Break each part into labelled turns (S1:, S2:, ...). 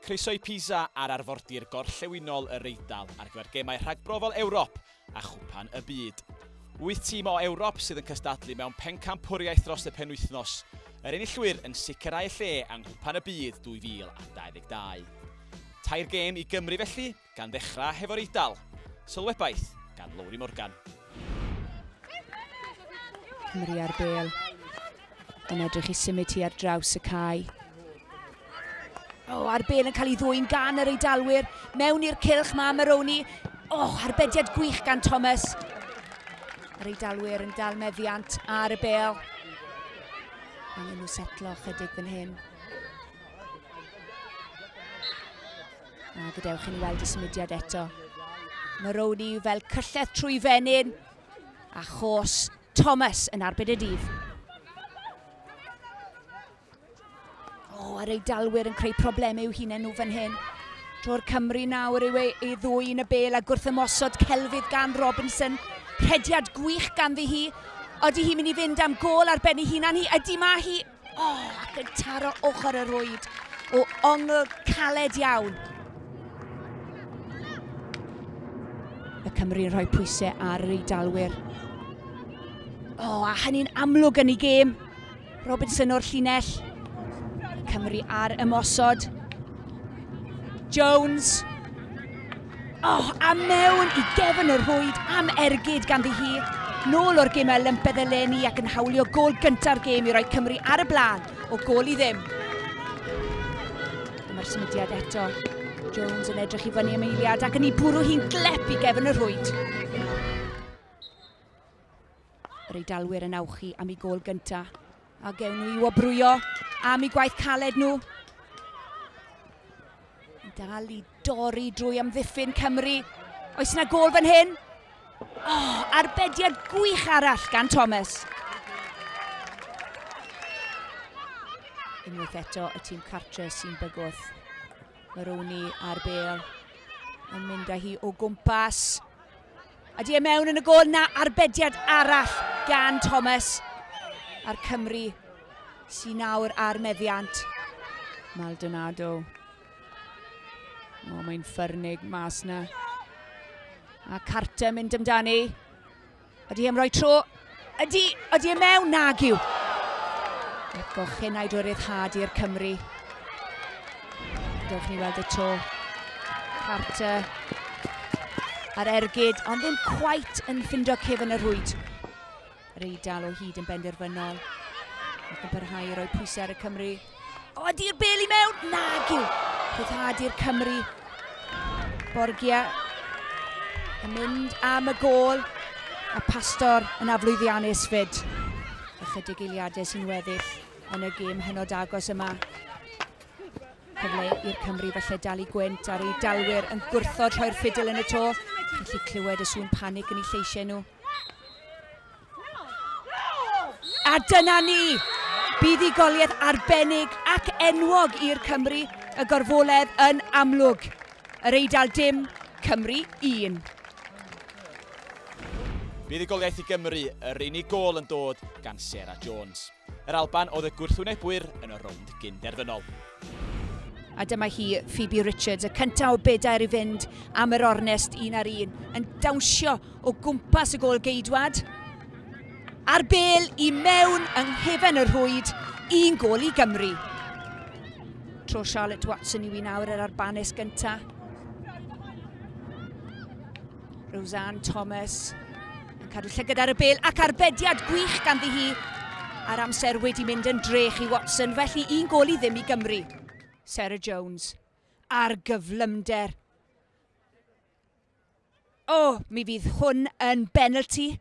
S1: Croeso i Pisa ar arfordir gorllewinol yr Eidal ar gyfer gemau rhagbrofol Ewrop a chwpan y byd. 8 tîm o Ewrop sydd yn cystadlu mewn pencampwriaeth dros y penwythnos. Yr enillwyr yn sicrhau lle yng nghwpan y byd 2022. Tair gêm i Gymru felly, gan ddechrau hefo'r Eidal. Sylwebaeth gan Lowri Morgan.
S2: Cymru ar bêl, yn edrych i symud ti ar draws y cae. Ar bêl yn cael ei ddwy'n gan yr Eidalwyr, mewn i'r cylch ma Maroni. Arbediad gwych gan Thomas. Yr Eidalwyr yn dal meddiant ar y bêl. Angen nhw setlo chydig fan hyn. A gadewch i ni weld y symudiad eto. Maroni fel cylleth trwy fenyn. A chos Thomas yn arbed y dydd. Yr Eidalwyr yn creu problemau i'w hunain nhw fan hyn. Dro'r Cymru nawr yw ei ddwy yn y bêl a gwrthymosod celfydd gan Robinson. Rhediad gwych ganddi hi. Odi hi'n mynd i fynd am gôl ar ben ei hunan hi? Ydy ma hi? Ac yn taro ochr y rwyd o ongl caled iawn. Y Cymru yn rhoi pwysau ar yr Eidalwyr. A hynny'n amlwg yn ei gêm. Robinson o'r llinell. Cymru ar ymosod. Jones. A mewn i gefn y rwyd am ergyd ganddi hi. Nôl o'r gêm Olympedd eleni ac yn hawlio gôl gynta'r gêm i roi Cymru ar y blaen o gôl i ddim. Dyma'r symudiad eto. Jones yn edrych i fyny am eiliad ac yn ei bwrw hi'n glep i gefn y rwyd. Yr Eidalwyr yn awchu am ei gôl gyntaf. A gewn nhw i wobrwyo am ei gwaith caled nhw. Dal i dorri drwy amddiffyn Cymru. Oes yna gôl fan hyn? Arbediad gwych arall gan Thomas. Unwaith eto y tîm cartre sy'n bygwth. Maroni ar bêl. Yn mynd â hi o gwmpas. Ydy e mewn yn y gôl? Na, arbediad arall gan Thomas. A'r Cymru sy'n nawr ar meddiant. Maldonado. Mae'n ffyrnig mas na. A Carter mynd amdani. Ydy e'n rhoi tro? Ydy e mewn? Nag yw. Gochyn a'i dod ryddhad i'r Cymru. Dewch ni weld y tro. Carter ar ergyd, ond ddim cweit yn ffindo cefn y rwyd. Yr Eidal o hyd yn benderfynol. Ac yn parhau i roi pwysau ar y Cymru. Ydy'r bêl i mewn? Nag yw. Ryddhad i'r Cymru. Borgia yn mynd am y gôl. A Pastor yn aflwyddiannus fyd. Ychydig eiliadau sy'n weddill yn y gêm hynod agos yma. Cyfle i'r Cymru falle dal i gwynt a'r Eidalwyr yn gwrthod rhoi'r ffidil yn y to. Gallu clywed y sŵn panig yn eu lleisiau nhw. A dyna ni! Bydd goliaeth arbennig ac enwog i'r Cymru, y gorfoledd yn amlwg. Yr Eidal dim, Cymru 1.
S1: Bydd goliaeth i Gymru, yr unig gôl yn dod gan Sarah Jones. Yr Alban oedd y gwrthwynebwyr yn y rownd gynderfynol.
S2: A dyma hi, Phoebe Richards, y cyntaf o bedair i fynd am yr ornest 1-1, yn dawnsio o gwmpas y gôl geidwad. Ar bêl i mewn yng nghefn y rwyd, 1 gôl i Gymru. Tro Charlotte Watson yw i nawr yr arbanus gynta. Roseanne Thomas yn cadw llygad ar y bêl ac arbediad gwych ganddi hi. Ar amser wedi mynd yn drech i Watson, felly 1 gôl i ddim i Gymru. Sarah Jones ar gyflymder. Mi fydd hwn yn penalty.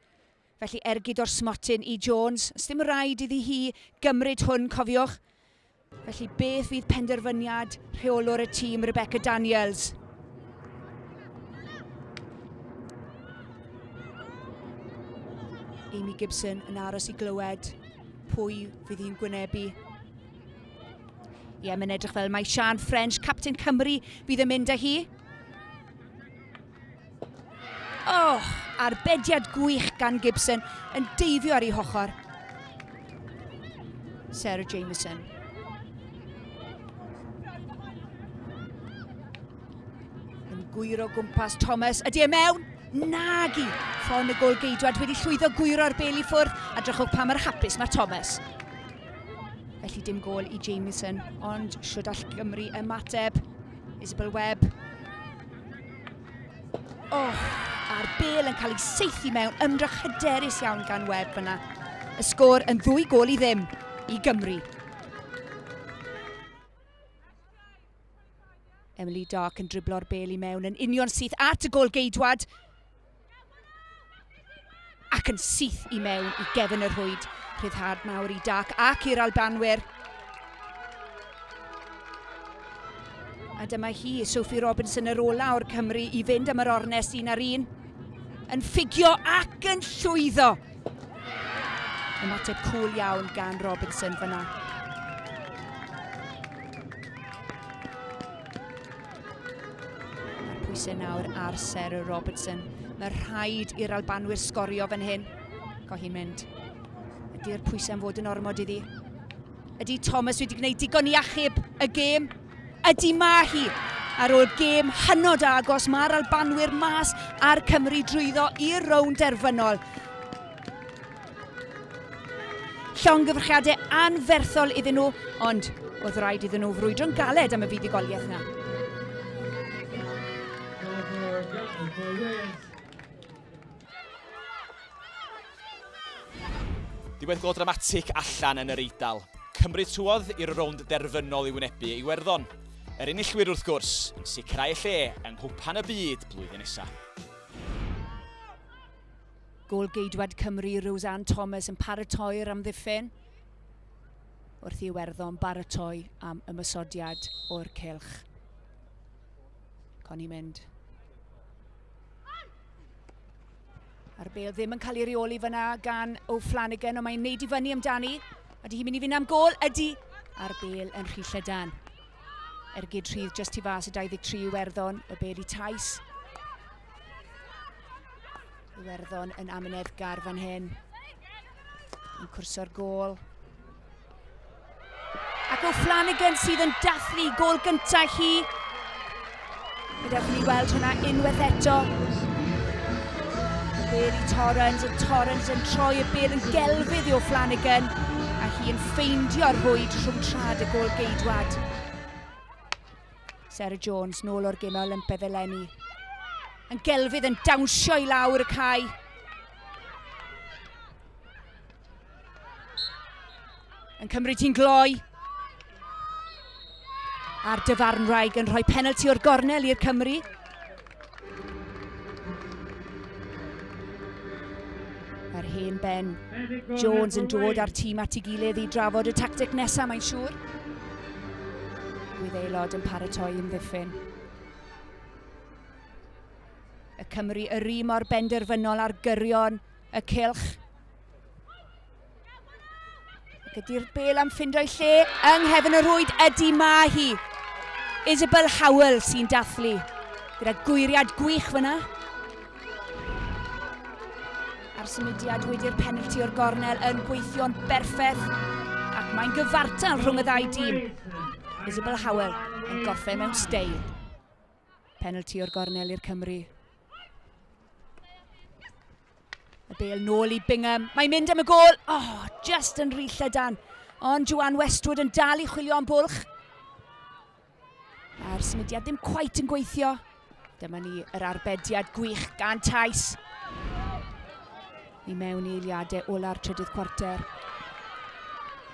S2: Felly ergyd o'r smotyn i Jones. Os ddim rhaid iddi hi gymryd hwn, cofiwch. Felly beth fydd penderfyniad rheolwr y tîm Rebecca Daniels? Amy Gibson yn aros i glywed pwy fydd hi'n gwynebu. Mae'n edrych fel mae Sian French, captain Cymru, fydd yn mynd â hi. Arbediad gwych gan Gibson yn deifio ar ei hochr. Sarah Jameson. Gwyro gwmpas Thomas. Ydy e mewn? Nagi! Ffon y gol geidwad wedi llwyddo gwyro'r bel i ffwrdd a drychwch pa mor hapus mae Thomas. Felly dim gol i Jamieson, ond siwd all Gymru ymateb. Isabel Webb. A'r bel yn cael ei seithi mewn, ymdrech hyderus iawn gan Webb fyna. Y sgôr yn 2 gol i ddim i Gymru. Emily Dark yn driblo'r bel i mewn yn union syth at y gol geidwad. Ac yn syth i mewn i gefn y rhwyd. Rhyddhad mawr i Dark ac i'r Albanwyr. A dyma hi, Sophie Robinson, yr ola o'r Cymru i fynd am yr ornes 1-1. Yn ffigio ac yn llwyddo. Ymateb cŵl iawn gan Robinson fyna. Mae'r pwysau nawr ar Sarah Robertson. Mae rhaid i'r Albanwyr sgorio fan hyn. Go hi'n mynd. Ydy'r pwysau yn fod yn ormod iddi? Ydy Thomas wedi gwneud digon i achub y gêm? Ydy ma hi? Ar ôl gêm hynod agos, mae'r Albanwyr mas a'r Cymru drwyddo i'r rownd derfynol. Llongyfarchiadau anferthol iddyn nhw, ond oedd rhaid iddyn nhw frwydro'n galed am y fuddugoliaeth yna.
S1: Diweddglo dramatig allan yn yr Eidal. Cymru twodd i'r rownd derfynol i wynebu Iwerddon. Yr enillwyr wrth gwrs yn sicrhau y lle yng nghwpan y byd blwyddyn nesaf.
S2: Gôl geidwad Cymru, Roseanne Thomas yn paratoi'r amddiffyn. Wrth i Iwerddon baratoi am ymysodiad o'r cylch. Con i mynd. A'r bel ddim yn cael ei reoli fyna gan O'Flanagan, ond mae'n neud i fyny amdani. Ydy hi'n mynd i fynd am gol? Ydy. A'r bel yn rhy llydan. Ergyd rhydd just i fas y 23 Iwerddon, y bel i Tais. Iwerddon yn amyneddgar fan hyn. Yn cwrso'r gol. Ac O'Flanagan sydd yn dathlu gol gyntaf hi. Byddwch ni weld hwnna unwaith eto. Bel i Torrens yn troi y bel yn gelfydd i O'Flanagan a hi yn ffeindio'r rhwyd rhwng trad y gol geidwad. Sarah Jones nôl o'r gêm Olympaidd eleni. Yn gelfydd yn dawnsio i lawr y cae. Yn cymryd hi'n gloi. A'r dyfarnwraig yn rhoi penalti o'r gornel i'r Cymru. Yr hen ben, Jones yn dod â'r tîm at ei gilydd i drafod y tactic nesaf, mae'n siŵr. Gwydd yn paratoi ymddiffyn. Y Cymru yr un mor benderfynol ar gyrion y cylch. Gyda'r bel am ffindo'i lle yng nghefn y rhwyd ydy ma hi. Isabel Howell sy'n dathlu. Gyda gwyriad gwych fyna. A'r symudiad wedi'r penalti o'r gornel yn gweithio'n berffeth ac mae'n gyfartal rhwng y ddau dîm. Isabel Howell yn gorffen mewn steil. Penalti o'r gornel i'r Cymru. Y bel nôl i Bingham. Mae'n mynd am y gol. Just yn rhy llydan. Ond Joanne Westwood yn dal i chwilio am bwlch. A'r symudiad ddim cweit yn gweithio. Dyma ni yr arbediad gwych gan Tais. I mewn i eiliadau ola'r trydydd cwarter.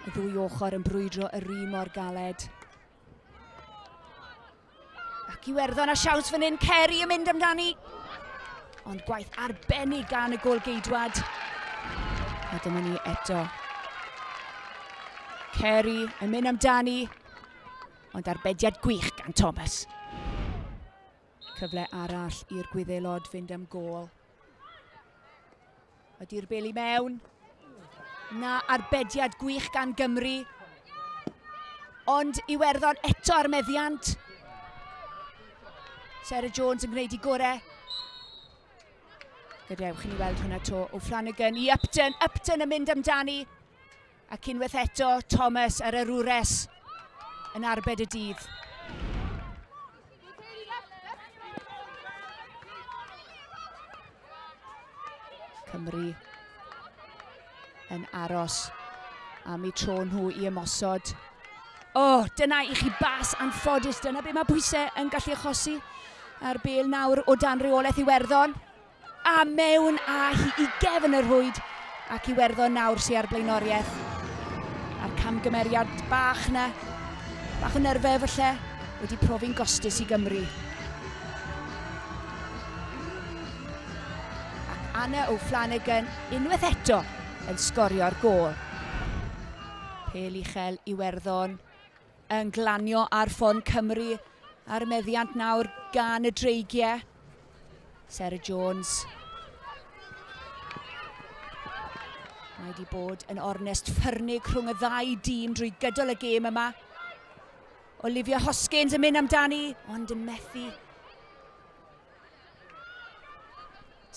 S2: Y ddwy ochr yn brwydro yr un mor galed. Ac Iwerddon a siawns fan hyn, Ceri yn mynd amdani. Ond gwaith arbennig gan y gol geidwad. A dyma ni eto. Ceri yn mynd amdani. Ond arbediad gwych gan Thomas. Cyfle arall i'r Gwyddelod fynd am gol. Ydy'r bel i mewn. Na arbediad gwych gan Gymru. Ond Iwerddon eto ar meddiant. Sarah Jones yn gwneud i gorau. Gadewch i ni weld hwnna to. O'Flanagan i Upton. Upton yn mynd amdani. Ac unwaith eto Thomas ar yr wres yn arbed y dydd. Cymru yn aros am eu tro nhw i ymosod. Dyna i chi bas anffodus, dyna be mae pwysau yn gallu achosi ar bêl nawr o dan reolaeth Iwerddon. A mewn a hi i gefn y rhwyd ac Iwerddon nawr sy'n ar blaenoriaeth. A'r camgymeriad bach yna, bach o nerfe falle, wedi profi'n gostus i Gymru. Ac Anna O'Flanagan unwaith eto yn sgorio'r gôl. Pêl uchel Iwerddon yn glanio ar ffôn Cymru a'r meddiant nawr gan y dreigiau. Sarah Jones. Mae wedi bod yn ornest ffyrnig rhwng y ddau dîm drwy gydol y gêm yma. Olivia Hoskins yn mynd amdani, ond yn methu.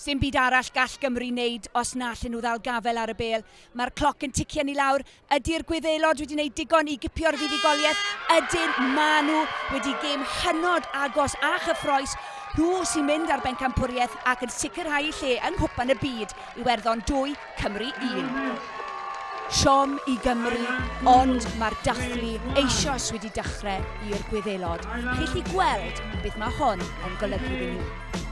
S2: Sim byd arall gall Gymru wneud os na allan nhw ddal gafel ar y bêl. Mae'r cloc yn ticio ni lawr. Ydy'r Gwyddelod wedi gwneud digon i gipio'r fuddugoliaeth? Ydyn, maen nhw wedi gêm hynod agos a chyffroes. Nhw sy'n mynd ar bencampwriaeth ac yn sicrhau eu lle yng nghwpan y byd. Iwerddon 2, Cymru 1. Siom i Gymru, ond mae'r dathlu eisoes wedi dechrau i'r Gwyddelod. Chi'n gallu gweld beth mae hon yn golygu iddyn nhw.